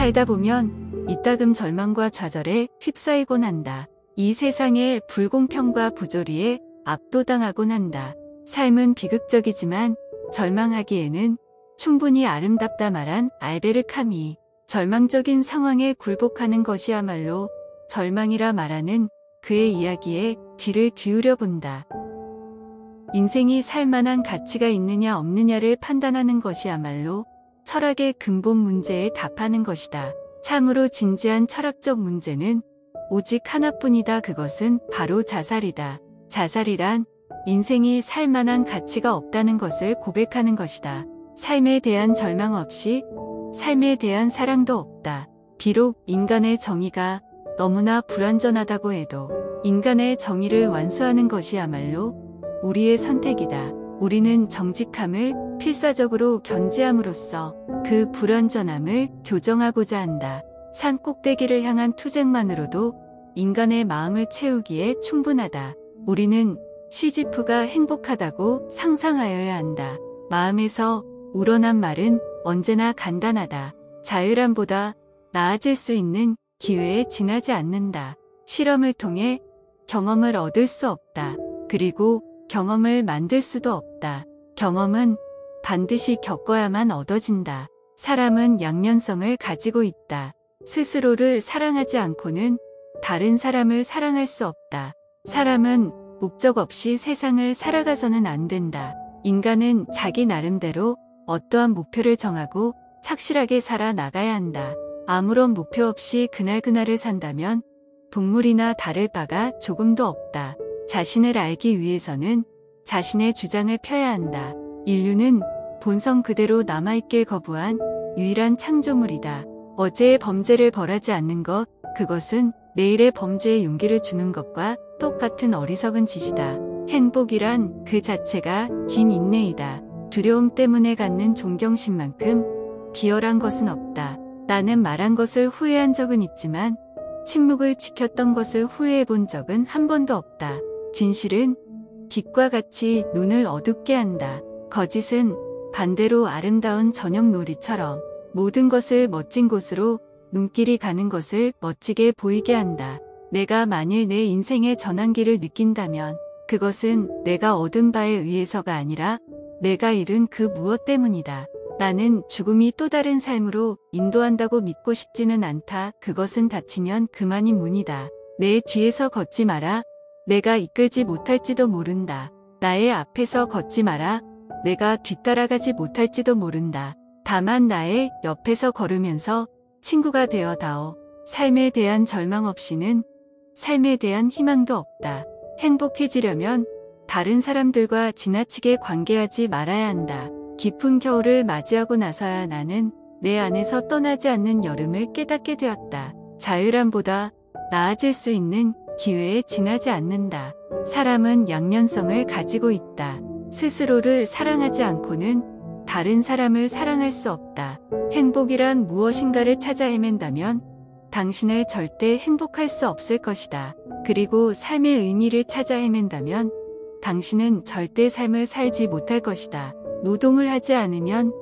살다 보면 이따금 절망과 좌절에 휩싸이곤 한다. 이 세상의 불공평과 부조리에 압도당하곤 한다. 삶은 비극적이지만 절망하기에는 충분히 아름답다 말한 알베르 카미. 절망적인 상황에 굴복하는 것이야말로 절망이라 말하는 그의 이야기에 귀를 기울여 본다. 인생이 살만한 가치가 있느냐 없느냐를 판단하는 것이야말로 철학의 근본 문제에 답하는 것이다. 참으로 진지한 철학적 문제는 오직 하나뿐이다. 그것은 바로 자살이다. 자살이란 인생이 살만한 가치가 없다는 것을 고백하는 것이다. 삶에 대한 절망 없이 삶에 대한 사랑도 없다. 비록 인간의 정의가 너무나 불완전하다고 해도 인간의 정의를 완수하는 것이야말로 우리의 선택이다. 우리는 정직함을 필사적으로 견지함으로써 그 불완전함을 교정하고자 한다. 산 꼭대기를 향한 투쟁만으로도 인간의 마음을 채우기에 충분하다. 우리는 시지프가 행복하다고 상상하여야 한다. 마음에서 우러난 말은 언제나 간단하다. 자유함보다 나아질 수 있는 기회에 지나지 않는다. 실험을 통해 경험을 얻을 수 없다. 그리고 경험을 만들 수도 없다. 경험은 반드시 겪어야만 얻어진다. 사람은 양면성을 가지고 있다. 스스로를 사랑하지 않고는 다른 사람을 사랑할 수 없다. 사람은 목적 없이 세상을 살아가서는 안 된다. 인간은 자기 나름대로 어떠한 목표를 정하고 착실하게 살아나가야 한다. 아무런 목표 없이 그날그날을 산다면 동물이나 다를 바가 조금도 없다. 자신을 알기 위해서는 자신의 주장을 펴야 한다. 인류는 본성 그대로 남아있길 거부한 유일한 창조물이다. 어제의 범죄를 벌하지 않는 것, 그것은 내일의 범죄에 용기를 주는 것과 똑같은 어리석은 짓이다. 행복이란 그 자체가 긴 인내이다. 두려움 때문에 갖는 존경심만큼 비열한 것은 없다. 나는 말한 것을 후회한 적은 있지만 침묵을 지켰던 것을 후회해 본 적은 한 번도 없다. 진실은 빛과 같이 눈을 어둡게 한다. 거짓은 반대로 아름다운 저녁놀이처럼 모든 것을 멋진 곳으로 눈길이 가는 것을 멋지게 보이게 한다. 내가 만일 내 인생의 전환기를 느낀다면 그것은 내가 얻은 바에 의해서가 아니라 내가 잃은 그 무엇 때문이다. 나는 죽음이 또 다른 삶으로 인도한다고 믿고 싶지는 않다. 그것은 닫히면 그만인 문이다. 내 뒤에서 걷지 마라. 내가 이끌지 못할지도 모른다. 나의 앞에서 걷지 마라. 내가 뒤따라가지 못할지도 모른다. 다만 나의 옆에서 걸으면서 친구가 되어 다오. 삶에 대한 절망 없이는 삶에 대한 희망도 없다. 행복해지려면 다른 사람들과 지나치게 관계하지 말아야 한다. 깊은 겨울을 맞이하고 나서야 나는 내 안에서 떠나지 않는 여름을 깨닫게 되었다. 자유함보다 나아질 수 있는 기회에 지나지 않는다. 사람은 양면성을 가지고 있다. 스스로를 사랑하지 않고는 다른 사람을 사랑할 수 없다. 행복이란 무엇인가를 찾아 헤맨다면 당신을 절대 행복할 수 없을 것이다. 그리고 삶의 의미를 찾아 헤맨다면 당신은 절대 삶을 살지 못할 것이다. 노동을 하지 않으면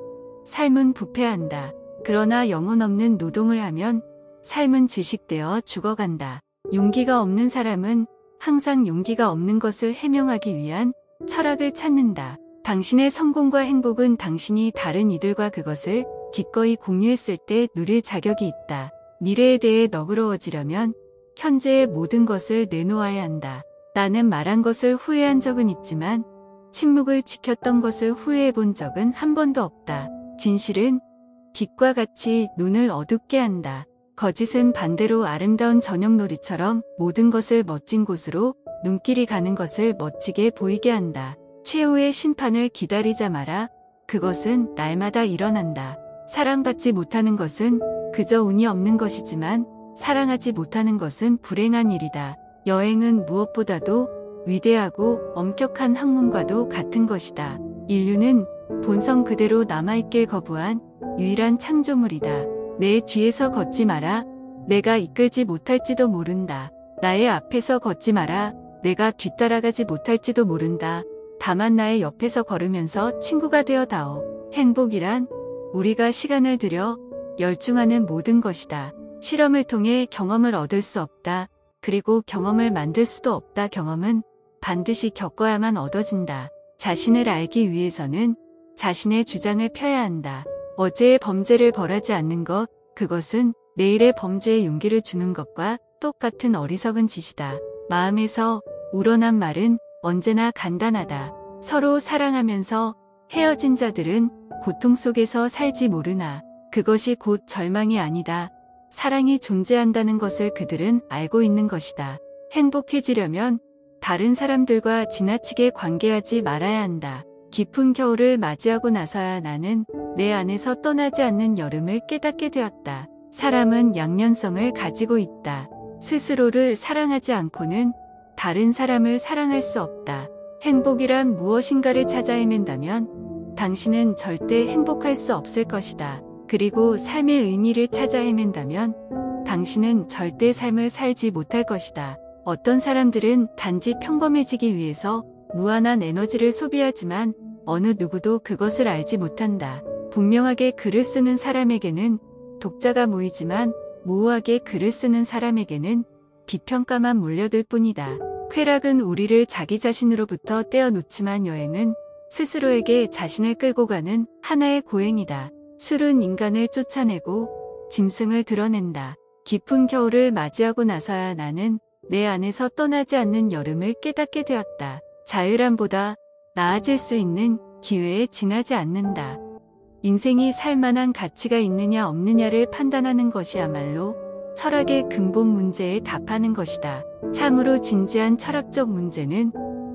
삶은 부패한다. 그러나 영혼 없는 노동을 하면 삶은 질식되어 죽어간다. 용기가 없는 사람은 항상 용기가 없는 것을 해명하기 위한 철학을 찾는다. 당신의 성공과 행복은 당신이 다른 이들과 그것을 기꺼이 공유했을 때 누릴 자격이 있다. 미래에 대해 너그러워지려면 현재의 모든 것을 내놓아야 한다. 나는 말한 것을 후회한 적은 있지만 침묵을 지켰던 것을 후회해 본 적은 한 번도 없다. 진실은 빛과 같이 눈을 어둡게 한다. 거짓은 반대로 아름다운 저녁놀이처럼 모든 것을 멋진 곳으로 눈길이 가는 것을 멋지게 보이게 한다. 최후의 심판을 기다리자 마라. 그것은 날마다 일어난다. 사랑받지 못하는 것은 그저 운이 없는 것이지만 사랑하지 못하는 것은 불행한 일이다. 여행은 무엇보다도 위대하고 엄격한 학문과도 같은 것이다. 인류는 본성 그대로 남아있길 거부한 유일한 창조물이다. 내 뒤에서 걷지 마라. 내가 이끌지 못할지도 모른다. 나의 앞에서 걷지 마라. 내가 뒤따라가지 못할지도 모른다. 다만 나의 옆에서 걸으면서 친구가 되어 다오. 행복이란 우리가 시간을 들여 열중하는 모든 것이다. 실험을 통해 경험을 얻을 수 없다. 그리고 경험을 만들 수도 없다. 경험은 반드시 겪어야만 얻어진다. 자신을 알기 위해서는 자신의 주장을 펴야 한다. 어제의 범죄를 벌하지 않는 것, 그것은 내일의 범죄에 용기를 주는 것과 똑같은 어리석은 짓이다. 마음에서 우러난 말은 언제나 간단하다. 서로 사랑하면서 헤어진 자들은 고통 속에서 살지 모르나 그것이 곧 절망이 아니다. 사랑이 존재한다는 것을 그들은 알고 있는 것이다. 행복해지려면 다른 사람들과 지나치게 관계하지 말아야 한다. 깊은 겨울을 맞이하고 나서야 나는 내 안에서 떠나지 않는 여름을 깨닫게 되었다. 사람은 양면성을 가지고 있다. 스스로를 사랑하지 않고는 다른 사람을 사랑할 수 없다. 행복이란 무엇인가를 찾아 헤맨다면 당신은 절대 행복할 수 없을 것이다. 그리고 삶의 의미를 찾아 헤맨다면 당신은 절대 삶을 살지 못할 것이다. 어떤 사람들은 단지 평범해지기 위해서 무한한 에너지를 소비하지만 어느 누구도 그것을 알지 못한다. 분명하게 글을 쓰는 사람에게는 독자가 모이지만 모호하게 글을 쓰는 사람에게는 비평가만 몰려들 뿐이다. 쾌락은 우리를 자기 자신으로부터 떼어놓지만 여행은 스스로에게 자신을 끌고 가는 하나의 고행이다. 술은 인간을 쫓아내고 짐승을 드러낸다. 깊은 겨울을 맞이하고 나서야 나는 내 안에서 떠나지 않는 여름을 깨닫게 되었다. 자유함보다 나아질 수 있는 기회에 지나지 않는다. 인생이 살만한 가치가 있느냐 없느냐를 판단하는 것이야말로 철학의 근본 문제에 답하는 것이다. 참으로 진지한 철학적 문제는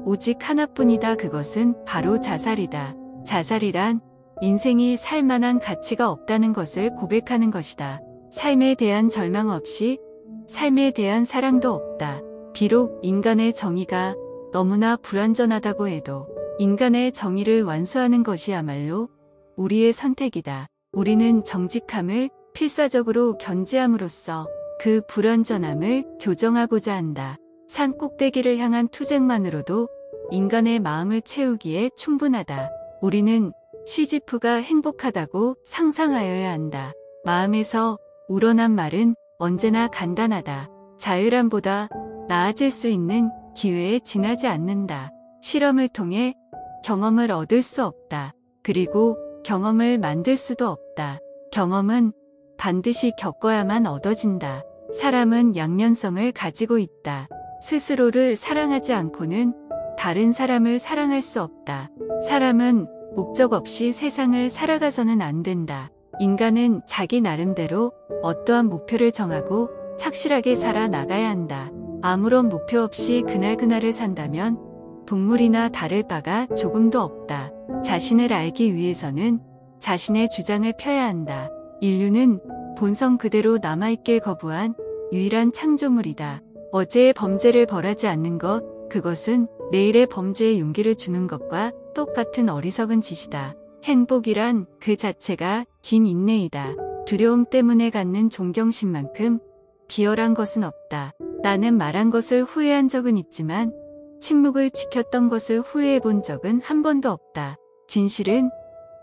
오직 하나뿐이다. 그것은 바로 자살이다. 자살이란 인생이 살만한 가치가 없다는 것을 고백하는 것이다. 삶에 대한 절망 없이 삶에 대한 사랑도 없다. 비록 인간의 정의가 너무나 불완전하다고 해도 인간의 정의를 완수하는 것이야말로 우리의 선택이다. 우리는 정직함을 필사적으로 견지함으로써 그 불완전함을 교정하고자 한다. 산 꼭대기를 향한 투쟁만으로도 인간의 마음을 채우기에 충분하다. 우리는 시지프가 행복하다고 상상하여야 한다. 마음에서 우러난 말은 언제나 간단하다. 자유함보다 나아질 수 있는 기회에 지나지 않는다. 실험을 통해 경험을 얻을 수 없다. 그리고 경험을 만들 수도 없다. 경험은 반드시 겪어야만 얻어진다. 사람은 양면성을 가지고 있다. 스스로를 사랑하지 않고는 다른 사람을 사랑할 수 없다. 사람은 목적 없이 세상을 살아가서는 안 된다. 인간은 자기 나름대로 어떠한 목표를 정하고 착실하게 살아나가야 한다. 아무런 목표 없이 그날그날을 산다면 동물이나 다를 바가 조금도 없다. 자신을 알기 위해서는 자신의 주장을 펴야 한다. 인류는 본성 그대로 남아있길 거부한 유일한 창조물이다. 어제의 범죄를 벌하지 않는 것, 그것은 내일의 범죄에 용기를 주는 것과 똑같은 어리석은 짓이다. 행복이란 그 자체가 긴 인내이다. 두려움 때문에 갖는 존경심만큼 비열한 것은 없다. 나는 말한 것을 후회한 적은 있지만 침묵을 지켰던 것을 후회해 본 적은 한 번도 없다. 진실은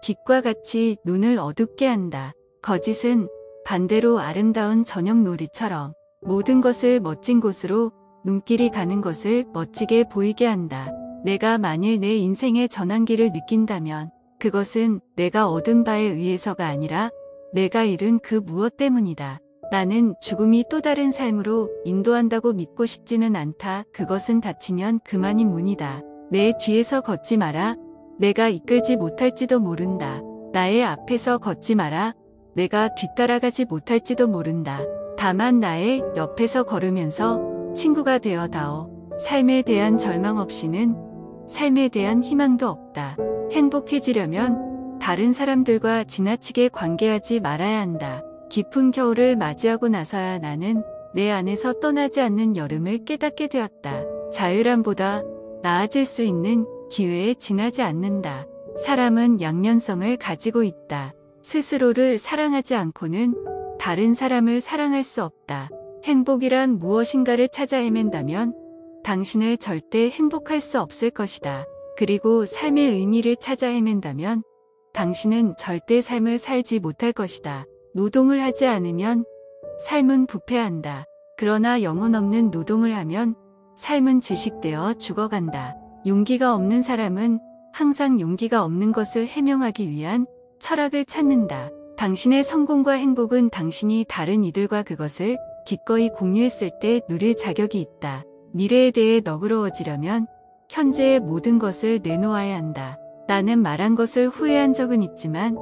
빛과 같이 눈을 어둡게 한다. 거짓은 반대로 아름다운 저녁놀이처럼 모든 것을 멋진 곳으로 눈길이 가는 것을 멋지게 보이게 한다. 내가 만일 내 인생의 전환기를 느낀다면 그것은 내가 얻은 바에 의해서가 아니라 내가 잃은 그 무엇 때문이다. 나는 죽음이 또 다른 삶으로 인도한다고 믿고 싶지는 않다. 그것은 닫히면 그만인 문이다. 내 뒤에서 걷지 마라. 내가 이끌지 못할지도 모른다. 나의 앞에서 걷지 마라. 내가 뒤따라가지 못할지도 모른다. 다만 나의 옆에서 걸으면서 친구가 되어다오. 삶에 대한 절망 없이는 삶에 대한 희망도 없다. 행복해지려면 다른 사람들과 지나치게 관계하지 말아야 한다. 깊은 겨울을 맞이하고 나서야 나는 내 안에서 떠나지 않는 여름을 깨닫게 되었다. 자유함보다 나아질 수 있는 기회에 지나지 않는다. 사람은 양면성을 가지고 있다. 스스로를 사랑하지 않고는 다른 사람을 사랑할 수 없다. 행복이란 무엇인가를 찾아 헤맨다면 당신을 절대 행복할 수 없을 것이다. 그리고 삶의 의미를 찾아 헤맨다면 당신은 절대 삶을 살지 못할 것이다. 노동을 하지 않으면 삶은 부패한다. 그러나 영혼 없는 노동을 하면 삶은 질식되어 죽어간다. 용기가 없는 사람은 항상 용기가 없는 것을 해명하기 위한 철학을 찾는다. 당신의 성공과 행복은 당신이 다른 이들과 그것을 기꺼이 공유했을 때 누릴 자격이 있다. 미래에 대해 너그러워지려면 현재의 모든 것을 내놓아야 한다. 나는 말한 것을 후회한 적은 있지만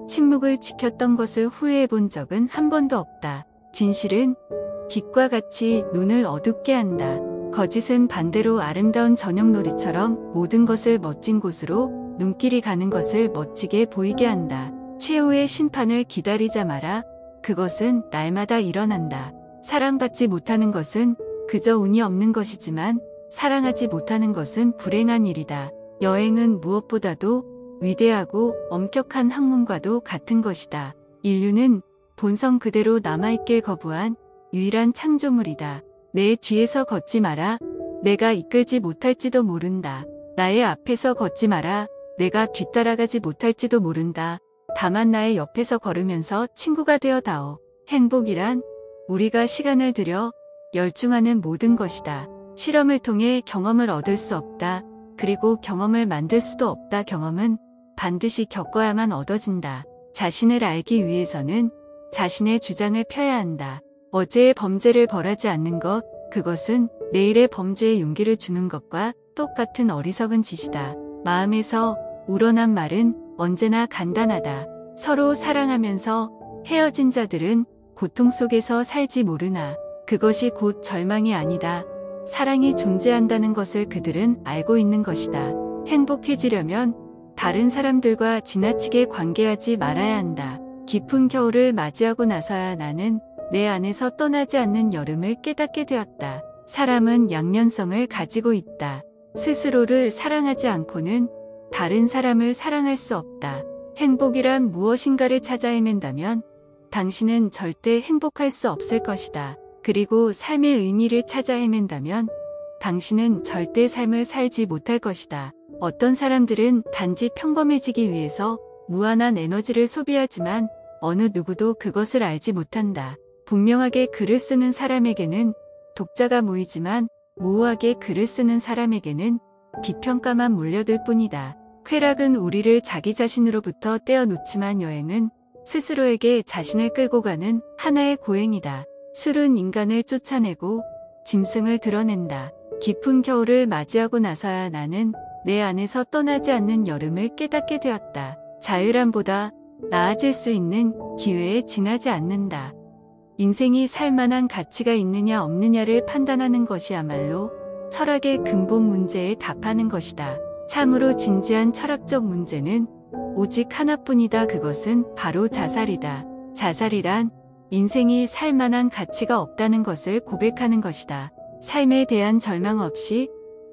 침묵을 지켰던 것을 후회해 본 적은 한 번도 없다. 진실은 빛과 같이 눈을 어둡게 한다. 거짓은 반대로 아름다운 저녁놀이처럼 모든 것을 멋진 곳으로 눈길이 가는 것을 멋지게 보이게 한다. 최후의 심판을 기다리자 마라. 그것은 날마다 일어난다. 사랑받지 못하는 것은 그저 운이 없는 것이지만 사랑하지 못하는 것은 불행한 일이다. 여행은 무엇보다도 위대하고 엄격한 학문과도 같은 것이다. 인류는 본성 그대로 남아있길 거부한 유일한 창조물이다. 내 뒤에서 걷지 마라. 내가 이끌지 못할지도 모른다. 나의 앞에서 걷지 마라. 내가 뒤따라가지 못할지도 모른다. 다만 나의 옆에서 걸으면서 친구가 되어다오. 행복이란 우리가 시간을 들여 열중하는 모든 것이다. 실험을 통해 경험을 얻을 수 없다. 그리고 경험을 만들 수도 없다. 경험은 반드시 겪어야만 얻어진다. 자신을 알기 위해서는 자신의 주장을 펴야 한다. 어제의 범죄를 벌하지 않는 것, 그것은 내일의 범죄에 용기를 주는 것과 똑같은 어리석은 짓이다. 마음에서 우러난 말은 언제나 간단하다. 서로 사랑하면서 헤어진 자들은 고통 속에서 살지 모르나. 그것이 곧 절망이 아니다. 사랑이 존재한다는 것을 그들은 알고 있는 것이다. 행복해지려면 다른 사람들과 지나치게 관계하지 말아야 한다. 깊은 겨울을 맞이하고 나서야 나는 내 안에서 떠나지 않는 여름을 깨닫게 되었다. 사람은 양면성을 가지고 있다. 스스로를 사랑하지 않고는 다른 사람을 사랑할 수 없다. 행복이란 무엇인가를 찾아 헤맨다면 당신은 절대 행복할 수 없을 것이다. 그리고 삶의 의미를 찾아 헤맨다면 당신은 절대 삶을 살지 못할 것이다. 어떤 사람들은 단지 평범해지기 위해서 무한한 에너지를 소비하지만 어느 누구도 그것을 알지 못한다. 분명하게 글을 쓰는 사람에게는 독자가 모이지만 모호하게 글을 쓰는 사람에게는 비평가만 몰려들 뿐이다. 쾌락은 우리를 자기 자신으로부터 떼어놓지만 여행은 스스로에게 자신을 끌고 가는 하나의 고행이다. 술은 인간을 쫓아내고 짐승을 드러낸다. 깊은 겨울을 맞이하고 나서야 나는 내 안에서 떠나지 않는 여름을 깨닫게 되었다. 자유함보다 나아질 수 있는 기회에 지나지 않는다. 인생이 살만한 가치가 있느냐 없느냐를 판단하는 것이야말로 철학의 근본 문제에 답하는 것이다. 참으로 진지한 철학적 문제는 오직 하나뿐이다. 그것은 바로 자살이다. 자살이란 인생이 살만한 가치가 없다는 것을 고백하는 것이다. 삶에 대한 절망 없이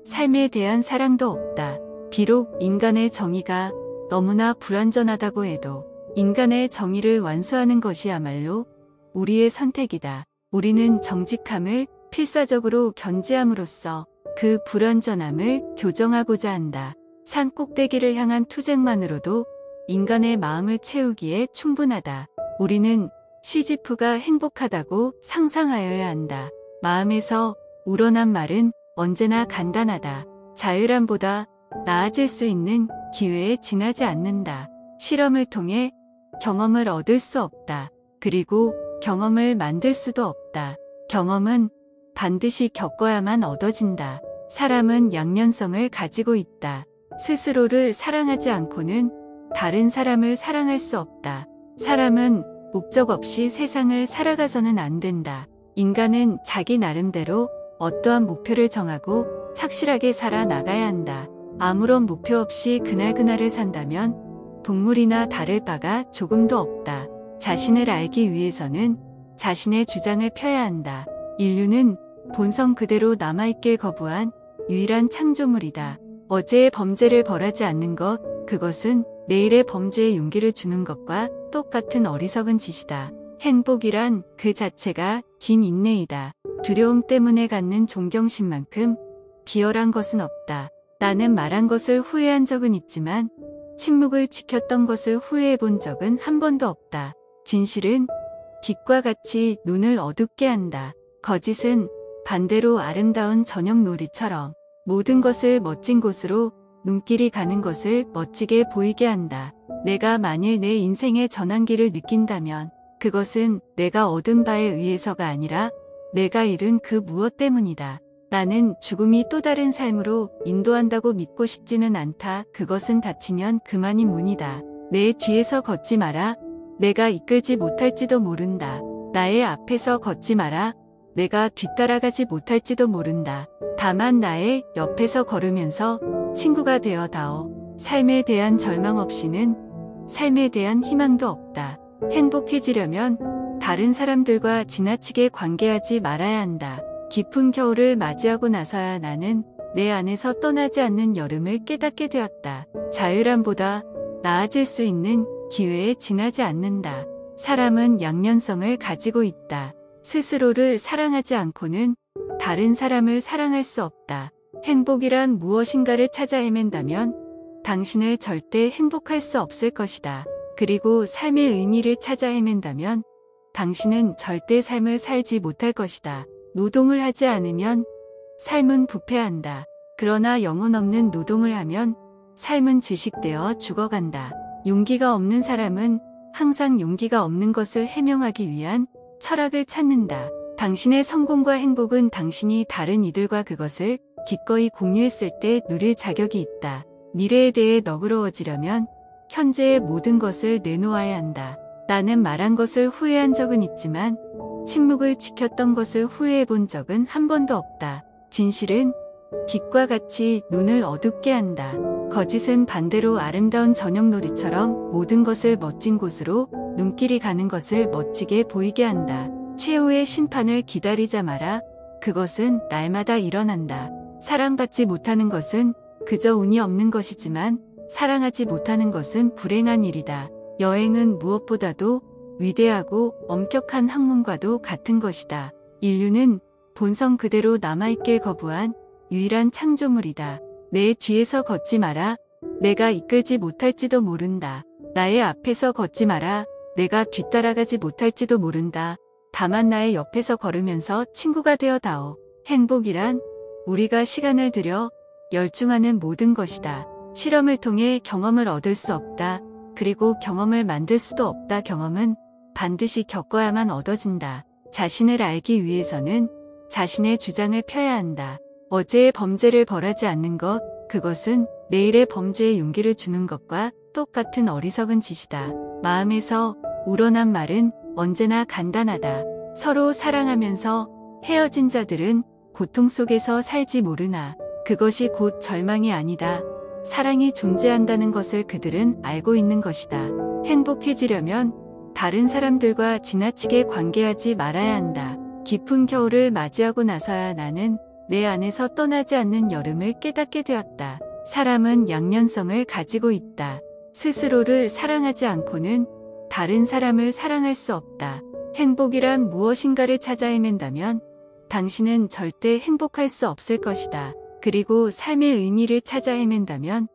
삶에 대한 사랑도 없다. 비록 인간의 정의가 너무나 불완전하다고 해도 인간의 정의를 완수하는 것이야말로 우리의 선택이다. 우리는 정직함을 필사적으로 견지함으로써 그 불완전함을 교정하고자 한다. 산 꼭대기를 향한 투쟁만으로도 인간의 마음을 채우기에 충분하다. 우리는 시지프가 행복하다고 상상하여야 한다. 마음에서 우러난 말은 언제나 간단하다. 자유함보다 나아질 수 있는 기회에 지나지 않는다. 실험을 통해 경험을 얻을 수 없다. 그리고 경험을 만들 수도 없다. 경험은 반드시 겪어야만 얻어진다. 사람은 양면성을 가지고 있다. 스스로를 사랑하지 않고는 다른 사람을 사랑할 수 없다. 사람은 목적 없이 세상을 살아가서는 안 된다. 인간은 자기 나름대로 어떠한 목표를 정하고 착실하게 살아나가야 한다. 아무런 목표 없이 그날그날을 산다면 동물이나 다를 바가 조금도 없다. 자신을 알기 위해서는 자신의 주장을 펴야 한다. 인류는 본성 그대로 남아있길 거부한 유일한 창조물이다. 어제의 범죄를 벌하지 않는 것, 그것은 내일의 범죄에 용기를 주는 것과 똑같은 어리석은 짓이다. 행복이란 그 자체가 긴 인내이다. 두려움 때문에 갖는 존경심만큼 비열한 것은 없다. 나는 말한 것을 후회한 적은 있지만 침묵을 지켰던 것을 후회해 본 적은 한 번도 없다. 진실은 빛과 같이 눈을 어둡게 한다. 거짓은 반대로 아름다운 저녁놀이처럼 모든 것을 멋진 곳으로 눈길이 가는 것을 멋지게 보이게 한다. 내가 만일 내 인생의 전환기를 느낀다면 그것은 내가 얻은 바에 의해서가 아니라 내가 잃은 그 무엇 때문이다. 나는 죽음이 또 다른 삶으로 인도한다고 믿고 싶지는 않다. 그것은 닫히면 그만인 문이다. 내 뒤에서 걷지 마라. 내가 이끌지 못할지도 모른다. 나의 앞에서 걷지 마라. 내가 뒤따라가지 못할지도 모른다. 다만 나의 옆에서 걸으면서 친구가 되어 다오. 삶에 대한 절망 없이는 삶에 대한 희망도 없다. 행복해지려면 다른 사람들과 지나치게 관계하지 말아야 한다. 깊은 겨울을 맞이하고 나서야 나는 내 안에서 떠나지 않는 여름을 깨닫게 되었다. 자유함보다 나아질 수 있는 기회에 지나지 않는다. 사람은 양면성을 가지고 있다. 스스로를 사랑하지 않고는 다른 사람을 사랑할 수 없다. 행복이란 무엇인가를 찾아 헤맨다면 당신을 절대 행복할 수 없을 것이다. 그리고 삶의 의미를 찾아 헤맨다면 당신은 절대 삶을 살지 못할 것이다. 노동을 하지 않으면 삶은 부패한다. 그러나 영혼 없는 노동을 하면 삶은 질식되어 죽어간다. 용기가 없는 사람은 항상 용기가 없는 것을 해명하기 위한 철학을 찾는다. 당신의 성공과 행복은 당신이 다른 이들과 그것을 기꺼이 공유했을 때 누릴 자격이 있다. 미래에 대해 너그러워지려면 현재의 모든 것을 내놓아야 한다. 나는 말한 것을 후회한 적은 있지만 침묵을 지켰던 것을 후회해 본 적은 한 번도 없다. 진실은 빛과 같이 눈을 어둡게 한다. 거짓은 반대로 아름다운 저녁놀이처럼 모든 것을 멋진 곳으로 눈길이 가는 것을 멋지게 보이게 한다. 최후의 심판을 기다리자 마라. 그것은 날마다 일어난다. 사랑받지 못하는 것은 그저 운이 없는 것이지만 사랑하지 못하는 것은 불행한 일이다. 여행은 무엇보다도 위대하고 엄격한 학문과도 같은 것이다. 인류는 본성 그대로 남아있길 거부한 유일한 창조물이다. 내 뒤에서 걷지 마라. 내가 이끌지 못할지도 모른다. 나의 앞에서 걷지 마라. 내가 뒤따라가지 못할지도 모른다. 다만 나의 옆에서 걸으면서 친구가 되어 다오. 행복이란 우리가 시간을 들여 열중하는 모든 것이다. 실험을 통해 경험을 얻을 수 없다. 그리고 경험을 만들 수도 없다. 경험은 반드시 겪어야만 얻어진다. 자신을 알기 위해서는 자신의 주장을 펴야 한다. 어제의 범죄를 벌하지 않는 것, 그것은 내일의 범죄에 용기를 주는 것과 똑같은 어리석은 짓이다. 마음에서 우러난 말은 언제나 간단하다. 서로 사랑하면서 헤어진 자들은 고통 속에서 살지 모르나. 그것이 곧 절망이 아니다. 사랑이 존재한다는 것을 그들은 알고 있는 것이다. 행복해지려면 다른 사람들과 지나치게 관계하지 말아야 한다. 깊은 겨울을 맞이하고 나서야 나는 내 안에서 떠나지 않는 여름을 깨닫게 되었다. 사람은 양면성을 가지고 있다. 스스로를 사랑하지 않고는 다른 사람을 사랑할 수 없다. 행복이란 무엇인가를 찾아 헤맨다면 당신은 절대 행복할 수 없을 것이다. 그리고 삶의 의미를 찾아 헤맨다면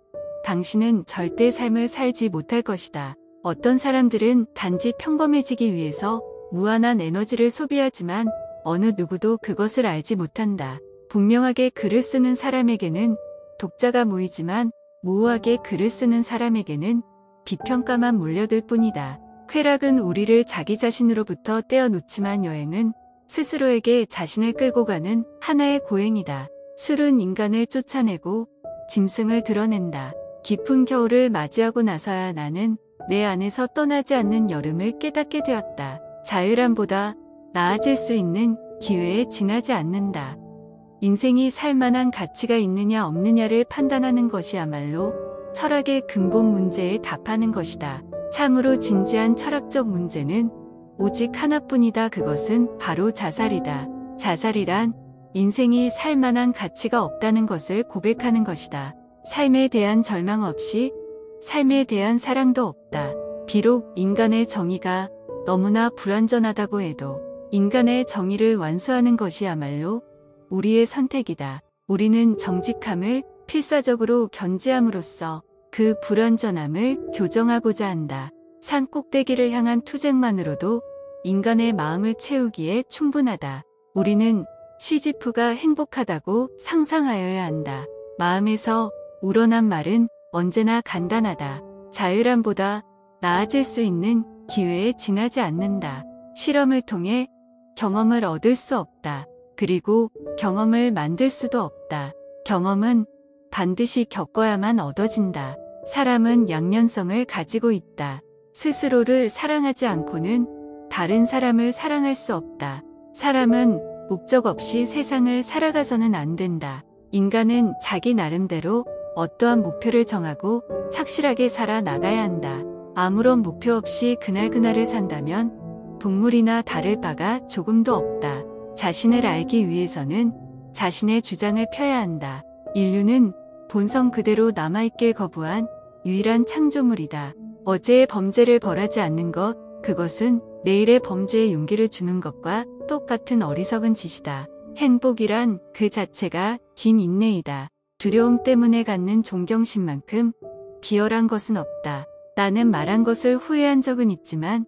당신은 절대 삶을 살지 못할 것이다. 어떤 사람들은 단지 평범해지기 위해서 무한한 에너지를 소비하지만 어느 누구도 그것을 알지 못한다. 분명하게 글을 쓰는 사람에게는 독자가 모이지만 모호하게 글을 쓰는 사람에게는 비평가만 몰려들 뿐이다. 쾌락은 우리를 자기 자신으로부터 떼어놓지만 여행은 스스로에게 자신을 끌고 가는 하나의 고행이다. 술은 인간을 쫓아내고 짐승을 드러낸다. 깊은 겨울을 맞이하고 나서야 나는 내 안에서 떠나지 않는 여름을 깨닫게 되었다. 자유함보다 나아질 수 있는 기회에 지나지 않는다. 인생이 살만한 가치가 있느냐 없느냐를 판단하는 것이야말로 철학의 근본 문제에 답하는 것이다. 참으로 진지한 철학적 문제는 오직 하나뿐이다. 그것은 바로 자살이다. 자살이란 인생이 살만한 가치가 없다는 것을 고백하는 것이다. 삶에 대한 절망 없이 삶에 대한 사랑도 없다. 비록 인간의 정의가 너무나 불완전하다고 해도 인간의 정의를 완수하는 것이야말로 우리의 선택이다. 우리는 정직함을 필사적으로 견지함으로써 그 불완전함을 교정하고자 한다. 산 꼭대기를 향한 투쟁만으로도 인간의 마음을 채우기에 충분하다. 우리는 시지프가 행복하다고 상상하여야 한다. 마음에서 우러난 말은 언제나 간단하다. 자유람보다 나아질 수 있는 기회에 지나지 않는다. 실험을 통해 경험을 얻을 수 없다. 그리고 경험을 만들 수도 없다. 경험은 반드시 겪어야만 얻어진다. 사람은 양면성을 가지고 있다. 스스로를 사랑하지 않고는 다른 사람을 사랑할 수 없다. 사람은 목적 없이 세상을 살아가서는 안 된다. 인간은 자기 나름대로 어떠한 목표를 정하고 착실하게 살아나가야 한다. 아무런 목표 없이 그날그날을 산다면 동물이나 다를 바가 조금도 없다. 자신을 알기 위해서는 자신의 주장을 펴야 한다. 인류는 본성 그대로 남아있길 거부한 유일한 창조물이다. 어제의 범죄를 벌하지 않는 것, 그것은 내일의 범죄에 용기를 주는 것과 똑같은 어리석은 짓이다. 행복이란 그 자체가 긴 인내이다. 두려움 때문에 갖는 존경심만큼 비열한 것은 없다. 나는 말한 것을 후회한 적은 있지만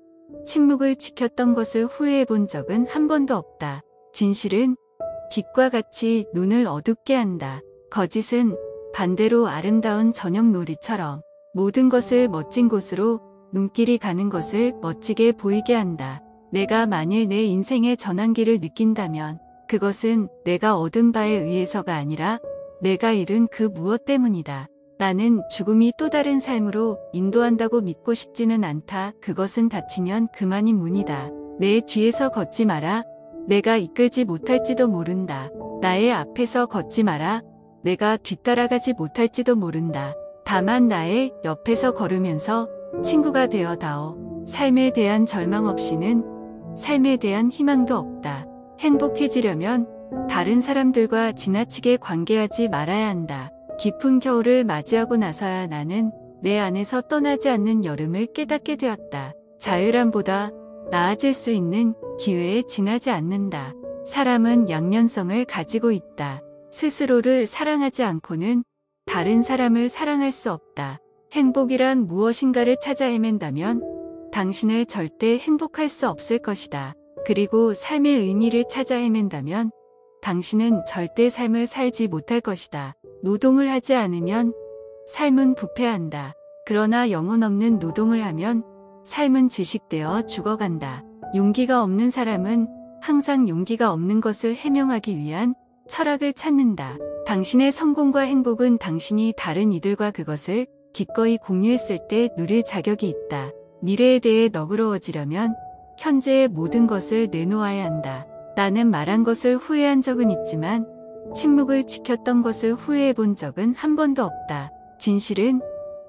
침묵을 지켰던 것을 후회해 본 적은 한 번도 없다. 진실은 빛과 같이 눈을 어둡게 한다. 거짓은 반대로 아름다운 저녁놀이처럼 모든 것을 멋진 곳으로 눈길이 가는 것을 멋지게 보이게 한다. 내가 만일 내 인생의 전환기를 느낀다면 그것은 내가 얻은 바에 의해서가 아니라 내가 잃은 그 무엇 때문이다. 나는 죽음이 또 다른 삶으로 인도한다고 믿고 싶지는 않다. 그것은 닫히면 그만인 문이다. 내 뒤에서 걷지 마라. 내가 이끌지 못할지도 모른다. 나의 앞에서 걷지 마라. 내가 뒤따라가지 못할지도 모른다. 다만 나의 옆에서 걸으면서 친구가 되어 다오. 삶에 대한 절망 없이는 삶에 대한 희망도 없다. 행복해지려면 다른 사람들과 지나치게 관계하지 말아야 한다. 깊은 겨울을 맞이하고 나서야 나는 내 안에서 떠나지 않는 여름을 깨닫게 되었다. 자유람보다 나아질 수 있는 기회에 지나지 않는다. 사람은 양면성을 가지고 있다. 스스로를 사랑하지 않고는 다른 사람을 사랑할 수 없다. 행복이란 무엇인가를 찾아 헤맨다면 당신을 절대 행복할 수 없을 것이다. 그리고 삶의 의미를 찾아 헤맨다면 당신은 절대 삶을 살지 못할 것이다. 노동을 하지 않으면 삶은 부패한다. 그러나 영혼 없는 노동을 하면 삶은 질식되어 죽어간다. 용기가 없는 사람은 항상 용기가 없는 것을 해명하기 위한 철학을 찾는다. 당신의 성공과 행복은 당신이 다른 이들과 그것을 기꺼이 공유했을 때 누릴 자격이 있다. 미래에 대해 너그러워지려면 현재의 모든 것을 내놓아야 한다. 나는 말한 것을 후회한 적은 있지만 침묵을 지켰던 것을 후회해 본 적은 한 번도 없다. 진실은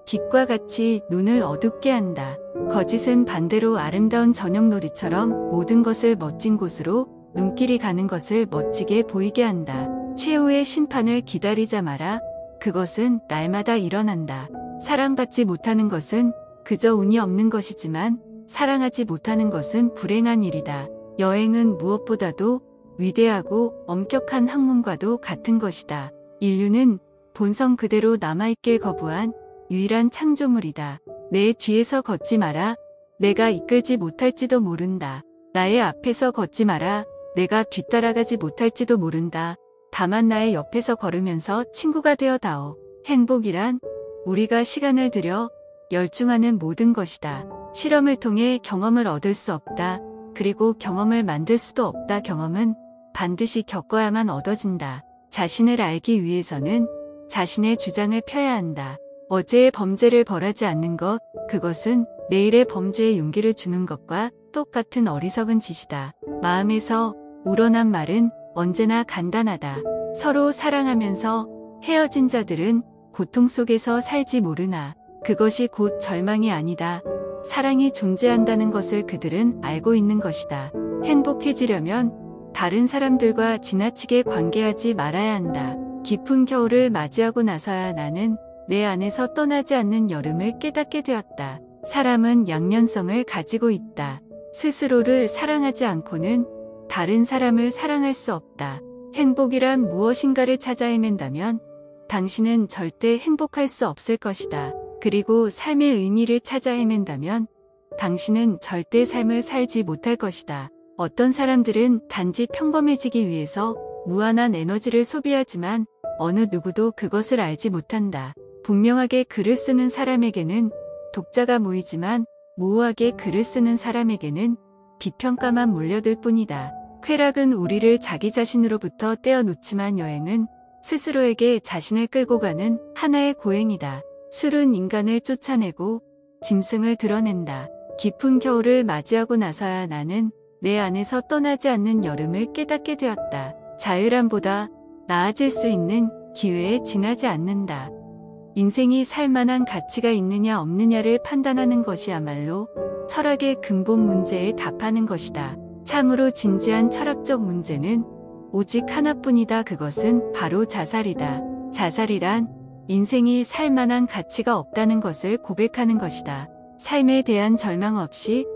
빛과 같이 눈을 어둡게 한다. 거짓은 반대로 아름다운 저녁놀이처럼 모든 것을 멋진 곳으로 눈길이 가는 것을 멋지게 보이게 한다. 최후의 심판을 기다리자 마라. 그것은 날마다 일어난다. 사랑받지 못하는 것은 그저 운이 없는 것이지만 사랑하지 못하는 것은 불행한 일이다. 여행은 무엇보다도 위대하고 엄격한 학문과도 같은 것이다. 인류는 본성 그대로 남아있길 거부한 유일한 창조물이다. 내 뒤에서 걷지 마라. 내가 이끌지 못할지도 모른다. 나의 앞에서 걷지 마라. 내가 뒤따라가지 못할지도 모른다. 다만 나의 옆에서 걸으면서 친구가 되어 다오. 행복이란 우리가 시간을 들여 열중하는 모든 것이다. 실험을 통해 경험을 얻을 수 없다. 그리고 경험을 만들 수도 없다. 경험은 반드시 겪어야만 얻어진다. 자신을 알기 위해서는 자신의 주장을 펴야 한다. 어제의 범죄를 벌하지 않는 것, 그것은 내일의 범죄에 용기를 주는 것과 똑같은 어리석은 짓이다. 마음에서 우러난 말은 언제나 간단하다. 서로 사랑하면서 헤어진 자들은 고통 속에서 살지 모르나. 그것이 곧 절망이 아니다. 사랑이 존재한다는 것을 그들은 알고 있는 것이다. 행복해지려면 다른 사람들과 지나치게 관계하지 말아야 한다. 깊은 겨울을 맞이하고 나서야 나는 내 안에서 떠나지 않는 여름을 깨닫게 되었다. 사람은 양면성을 가지고 있다. 스스로를 사랑하지 않고는 다른 사람을 사랑할 수 없다. 행복이란 무엇인가를 찾아 헤맨다면 당신은 절대 행복할 수 없을 것이다. 그리고 삶의 의미를 찾아 헤맨다면 당신은 절대 삶을 살지 못할 것이다. 어떤 사람들은 단지 평범해지기 위해서 무한한 에너지를 소비하지만 어느 누구도 그것을 알지 못한다. 분명하게 글을 쓰는 사람에게는 독자가 모이지만 모호하게 글을 쓰는 사람에게는 비평가만 몰려들 뿐이다. 쾌락은 우리를 자기 자신으로부터 떼어놓지만 여행은 스스로에게 자신을 끌고 가는 하나의 고행이다. 술은 인간을 쫓아내고 짐승을 드러낸다. 깊은 겨울을 맞이하고 나서야 나는 내 안에서 떠나지 않는 여름을 깨닫게 되었다. 자유함보다 나아질 수 있는 기회에 지나지 않는다. 인생이 살만한 가치가 있느냐 없느냐를 판단하는 것이야말로 철학의 근본 문제에 답하는 것이다. 참으로 진지한 철학적 문제는 오직 하나뿐이다. 그것은 바로 자살이다. 자살이란 인생이 살만한 가치가 없다는 것을 고백하는 것이다. 삶에 대한 절망 없이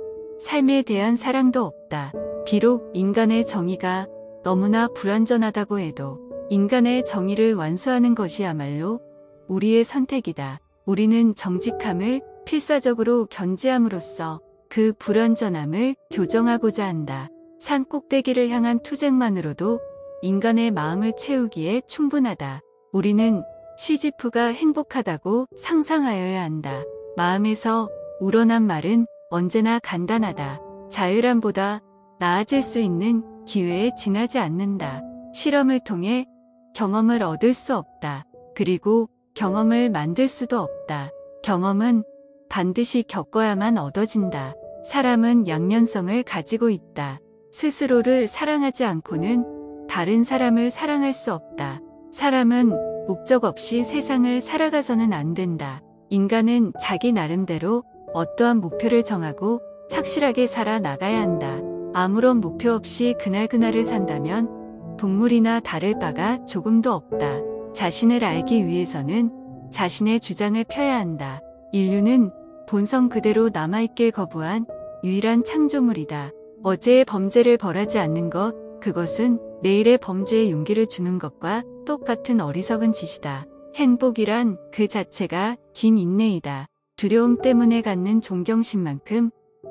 삶에 대한 사랑도 없다. 비록 인간의 정의가 너무나 불완전하다고 해도 인간의 정의를 완수하는 것이야말로 우리의 선택이다. 우리는 정직함을 필사적으로 견지함으로써 그 불완전함을 교정하고자 한다. 산 꼭대기를 향한 투쟁만으로도 인간의 마음을 채우기에 충분하다. 우리는 시지프가 행복하다고 상상하여야 한다. 마음에서 우러난 말은 언제나 간단하다. 자유함보다 나아질 수 있는 기회에 지나지 않는다. 실험을 통해 경험을 얻을 수 없다. 그리고 경험을 만들 수도 없다. 경험은 반드시 겪어야만 얻어진다. 사람은 양면성을 가지고 있다. 스스로를 사랑하지 않고는 다른 사람을 사랑할 수 없다. 사람은 목적 없이 세상을 살아가서는 안 된다. 인간은 자기 나름대로 어떠한 목표를 정하고 착실하게 살아나가야 한다. 아무런 목표 없이 그날그날을 산다면 동물이나 다를 바가 조금도 없다. 자신을 알기 위해서는 자신의 주장을 펴야 한다. 인류는 본성 그대로 남아있길 거부한 유일한 창조물이다. 어제의 범죄를 벌하지 않는 것, 그것은 내일의 범죄에 용기를 주는 것과 똑같은 어리석은 짓이다. 행복이란 그 자체가 긴 인내이다. 두려움 때문에 갖는 존경심만큼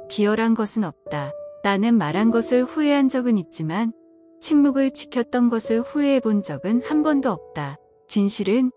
기열한 것은 없다. 나는 말한 것을 후회한 적은 있지만 침묵을 지켰던 것을 후회해 본 적은 한 번도 없다. 진실은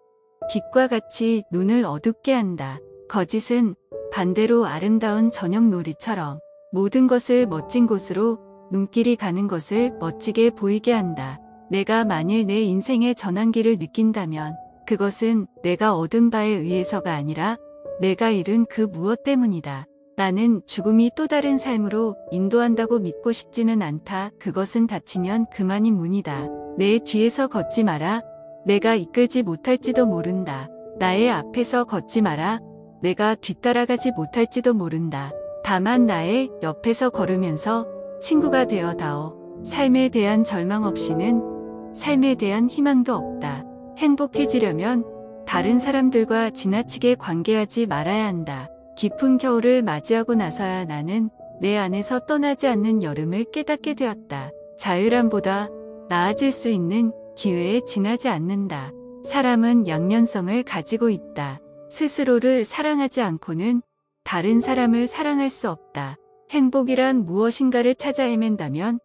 빛과 같이 눈을 어둡게 한다. 거짓은 반대로 아름다운 저녁놀이처럼 모든 것을 멋진 곳으로 눈길이 가는 것을 멋지게 보이게 한다. 내가 만일 내 인생의 전환기를 느낀다면 그것은 내가 얻은 바에 의해서가 아니라 내가 잃은 그 무엇 때문이다. 나는 죽음이 또 다른 삶으로 인도한다고 믿고 싶지는 않다. 그것은 닫히면 그만인 문이다. 내 뒤에서 걷지 마라. 내가 이끌지 못할지도 모른다. 나의 앞에서 걷지 마라. 내가 뒤따라가지 못할지도 모른다. 다만 나의 옆에서 걸으면서 친구가 되어다오. 삶에 대한 절망 없이는 삶에 대한 희망도 없다. 행복해지려면 다른 사람들과 지나치게 관계하지 말아야 한다. 깊은 겨울을 맞이하고 나서야 나는 내 안에서 떠나지 않는 여름을 깨닫게 되었다. 자유함보다 나아질 수 있는 기회에 지나지 않는다. 사람은 양면성을 가지고 있다. 스스로를 사랑하지 않고는 다른 사람을 사랑할 수 없다. 행복이란 무엇인가를 찾아 헤맨다면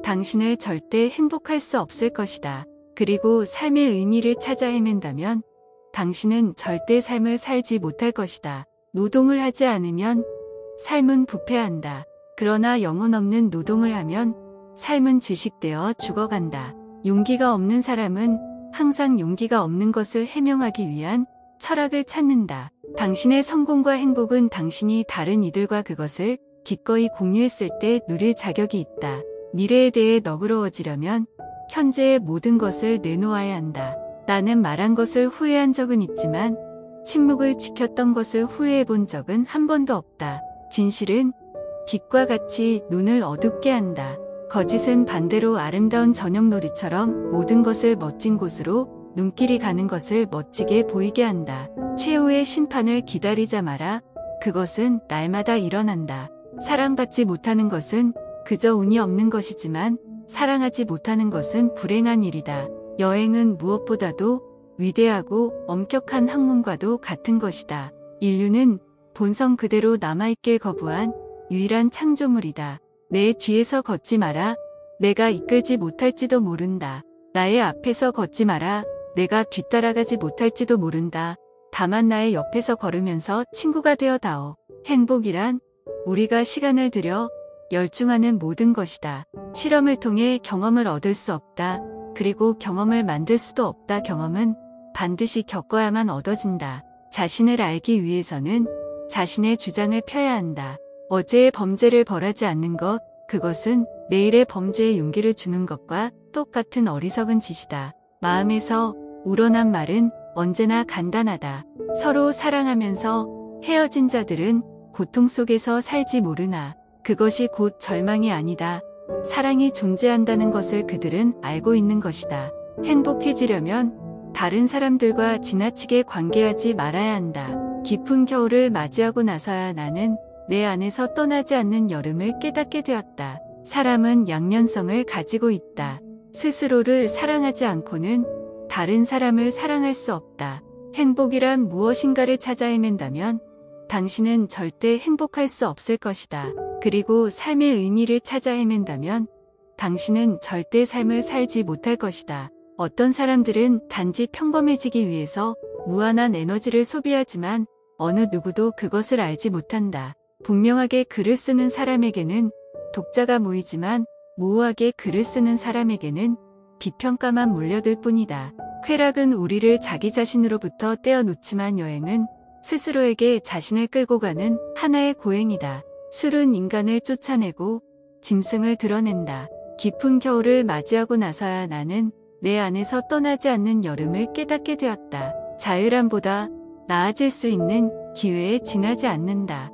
당신을 절대 행복할 수 없을 것이다. 그리고 삶의 의미를 찾아 헤맨다면 당신은 절대 삶을 살지 못할 것이다. 노동을 하지 않으면 삶은 부패한다. 그러나 영혼 없는 노동을 하면 삶은 질식되어 죽어간다. 용기가 없는 사람은 항상 용기가 없는 것을 해명하기 위한 철학을 찾는다. 당신의 성공과 행복은 당신이 다른 이들과 그것을 기꺼이 공유했을 때 누릴 자격이 있다. 미래에 대해 너그러워지려면 현재의 모든 것을 내놓아야 한다. 나는 말한 것을 후회한 적은 있지만 침묵을 지켰던 것을 후회해 본 적은 한 번도 없다. 진실은 빛과 같이 눈을 어둡게 한다. 거짓은 반대로 아름다운 저녁놀이처럼 모든 것을 멋진 곳으로 눈길이 가는 것을 멋지게 보이게 한다. 최후의 심판을 기다리자 마라. 그것은 날마다 일어난다. 사랑받지 못하는 것은 그저 운이 없는 것이지만 사랑하지 못하는 것은 불행한 일이다. 여행은 무엇보다도 위대하고 엄격한 학문과도 같은 것이다. 인류는 본성 그대로 남아있길 거부한 유일한 창조물이다. 내 뒤에서 걷지 마라. 내가 이끌지 못할지도 모른다. 나의 앞에서 걷지 마라. 내가 뒤따라가지 못할지도 모른다. 다만 나의 옆에서 걸으면서 친구가 되어다오. 행복이란 우리가 시간을 들여 열중하는 모든 것이다. 실험을 통해 경험을 얻을 수 없다. 그리고 경험을 만들 수도 없다. 경험은 반드시 겪어야만 얻어진다. 자신을 알기 위해서는 자신의 주장을 펴야 한다. 어제의 범죄를 벌하지 않는 것, 그것은 내일의 범죄에 용기를 주는 것과 똑같은 어리석은 짓이다. 마음에서 우러난 말은 언제나 간단하다. 서로 사랑하면서 헤어진 자들은 고통 속에서 살지 모르나. 그것이 곧 절망이 아니다. 사랑이 존재한다는 것을 그들은 알고 있는 것이다. 행복해지려면 다른 사람들과 지나치게 관계하지 말아야 한다. 깊은 겨울을 맞이하고 나서야 나는 내 안에서 떠나지 않는 여름을 깨닫게 되었다. 사람은 양면성을 가지고 있다. 스스로를 사랑하지 않고는 다른 사람을 사랑할 수 없다. 행복이란 무엇인가를 찾아 헤맨다면 당신은 절대 행복할 수 없을 것이다. 그리고 삶의 의미를 찾아 헤맨다면 당신은 절대 삶을 살지 못할 것이다. 어떤 사람들은 단지 평범해지기 위해서 무한한 에너지를 소비하지만 어느 누구도 그것을 알지 못한다. 분명하게 글을 쓰는 사람에게는 독자가 모이지만 모호하게 글을 쓰는 사람에게는 비평가만 몰려들 뿐이다. 쾌락은 우리를 자기 자신으로부터 떼어놓지만 여행은 스스로에게 자신을 끌고 가는 하나의 고행이다. 술은 인간을 쫓아내고 짐승을 드러낸다. 깊은 겨울을 맞이하고 나서야 나는 내 안에서 떠나지 않는 여름을 깨닫게 되었다. 자유함보다 나아질 수 있는 기회에 지나지 않는다.